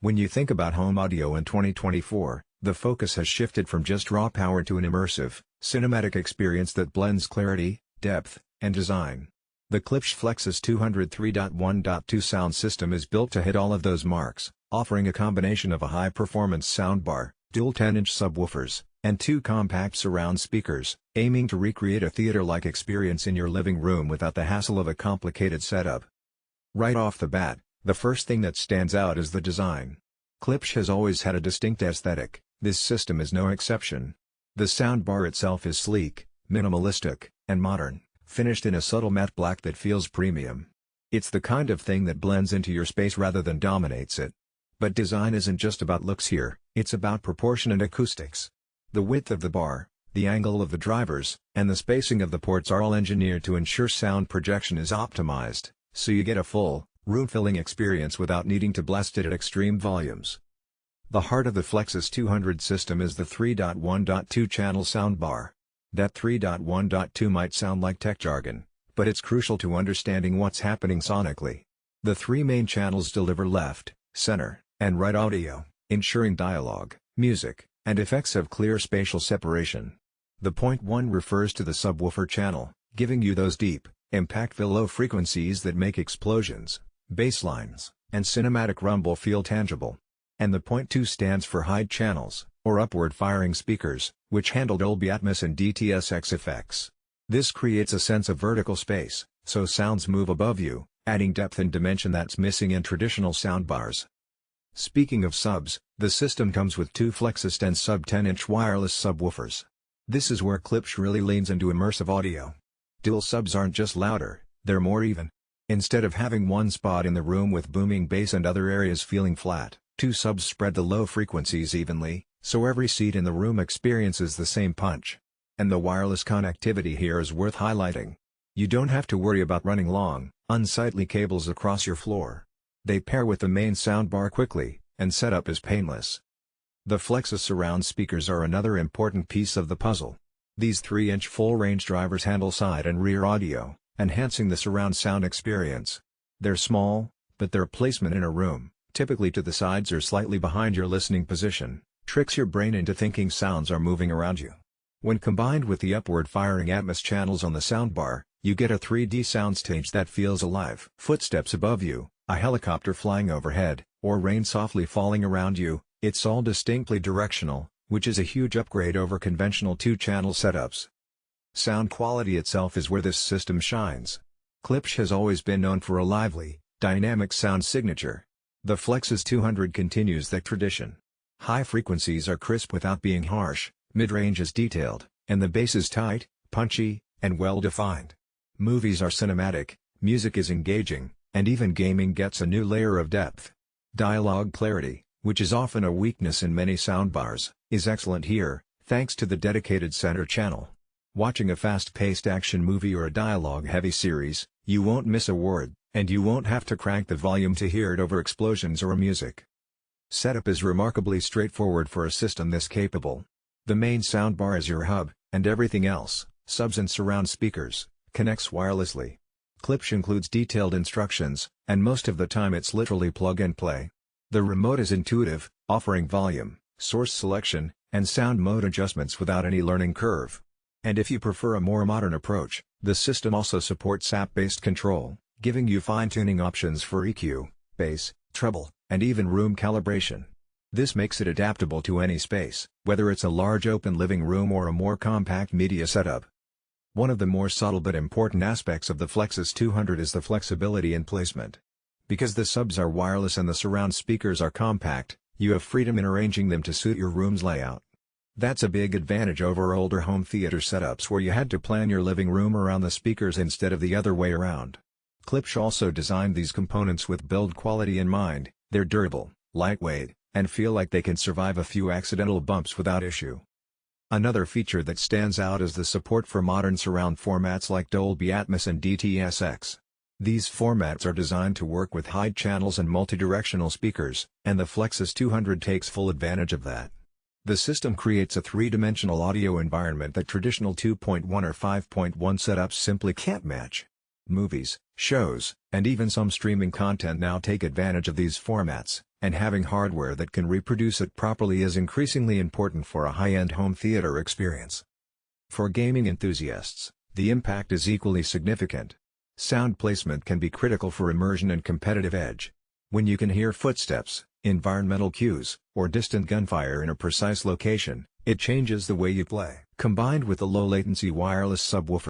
When you think about home audio in 2024, the focus has shifted from just raw power to an immersive, cinematic experience that blends clarity, depth, and design. The Klipsch FLEXUS-200 3.1.2 sound system is built to hit all of those marks, offering a combination of a high-performance soundbar, dual 10-inch subwoofers, and 2 compact surround speakers, aiming to recreate a theater-like experience in your living room without the hassle of a complicated setup. Right off the bat, the first thing that stands out is the design. Klipsch has always had a distinct aesthetic, this system is no exception. The soundbar itself is sleek, minimalistic, and modern, finished in a subtle matte black that feels premium. It's the kind of thing that blends into your space rather than dominates it. But design isn't just about looks here, it's about proportion and acoustics. The width of the bar, the angle of the drivers, and the spacing of the ports are all engineered to ensure sound projection is optimized, so you get a full, room-filling experience without needing to blast it at extreme volumes. The heart of the FLEXUS-200 system is the 3.1.2 channel soundbar. That 3.1.2 might sound like tech jargon, but it's crucial to understanding what's happening sonically. The 3 main channels deliver left, center, and right audio, ensuring dialogue, music, and effects have clear spatial separation. The point 1 refers to the subwoofer channel, giving you those deep, impactful low frequencies that make explosions, bass lines, and cinematic rumble feel tangible. And the point 2 stands for high channels, or upward-firing speakers, which handle Dolby Atmos and DTS:X effects. This creates a sense of vertical space, so sounds move above you, adding depth and dimension that's missing in traditional soundbars. Speaking of subs, the system comes with 2 FLEXUS and sub 10-inch wireless subwoofers. This is where Klipsch really leans into immersive audio. Dual subs aren't just louder, they're more even. Instead of having one spot in the room with booming bass and other areas feeling flat, 2 subs spread the low frequencies evenly, so every seat in the room experiences the same punch. And the wireless connectivity here is worth highlighting. You don't have to worry about running long, unsightly cables across your floor. They pair with the main soundbar quickly, and setup is painless. The FLEXUS-Surround speakers are another important piece of the puzzle. These 3-inch full-range drivers handle side and rear audio, enhancing the surround sound experience. They're small, but their placement in a room, typically to the sides or slightly behind your listening position, tricks your brain into thinking sounds are moving around you. When combined with the upward-firing Atmos channels on the soundbar, you get a 3D soundstage that feels alive. Footsteps above you, a helicopter flying overhead, or rain softly falling around you, it's all distinctly directional, which is a huge upgrade over conventional 2-channel setups. Sound quality itself is where this system shines. Klipsch has always been known for a lively, dynamic sound signature. The FLEXUS-200 continues that tradition. High frequencies are crisp without being harsh, mid-range is detailed, and the bass is tight, punchy, and well-defined. Movies are cinematic, music is engaging, and even gaming gets a new layer of depth. Dialogue clarity, which is often a weakness in many soundbars, is excellent here, thanks to the dedicated center channel. Watching a fast-paced action movie or a dialogue-heavy series, you won't miss a word, and you won't have to crank the volume to hear it over explosions or music. Setup is remarkably straightforward for a system this capable. The main soundbar is your hub, and everything else, subs and surround speakers, connects wirelessly. Klipsch includes detailed instructions, and most of the time it's literally plug and play. The remote is intuitive, offering volume, source selection, and sound mode adjustments without any learning curve. And if you prefer a more modern approach, the system also supports app-based control, giving you fine-tuning options for EQ, bass, treble, and even room calibration. This makes it adaptable to any space, whether it's a large open living room or a more compact media setup. One of the more subtle but important aspects of the FLEXUS-200 is the flexibility in placement. Because the subs are wireless and the surround speakers are compact, you have freedom in arranging them to suit your room's layout. That's a big advantage over older home theater setups where you had to plan your living room around the speakers instead of the other way around. Klipsch also designed these components with build quality in mind. They're durable, lightweight, and feel like they can survive a few accidental bumps without issue. Another feature that stands out is the support for modern surround formats like Dolby Atmos and DTS:X. These formats are designed to work with high channels and multidirectional speakers, and the FLEXUS-200 takes full advantage of that. The system creates a 3-dimensional audio environment that traditional 2.1 or 5.1 setups simply can't match. Movies, shows, and even some streaming content now take advantage of these formats, and having hardware that can reproduce it properly is increasingly important for a high-end home theater experience. For gaming enthusiasts, the impact is equally significant. Sound placement can be critical for immersion and competitive edge. When you can hear footsteps, environmental cues, or distant gunfire in a precise location, it changes the way you play. Combined with the low-latency wireless subwoofer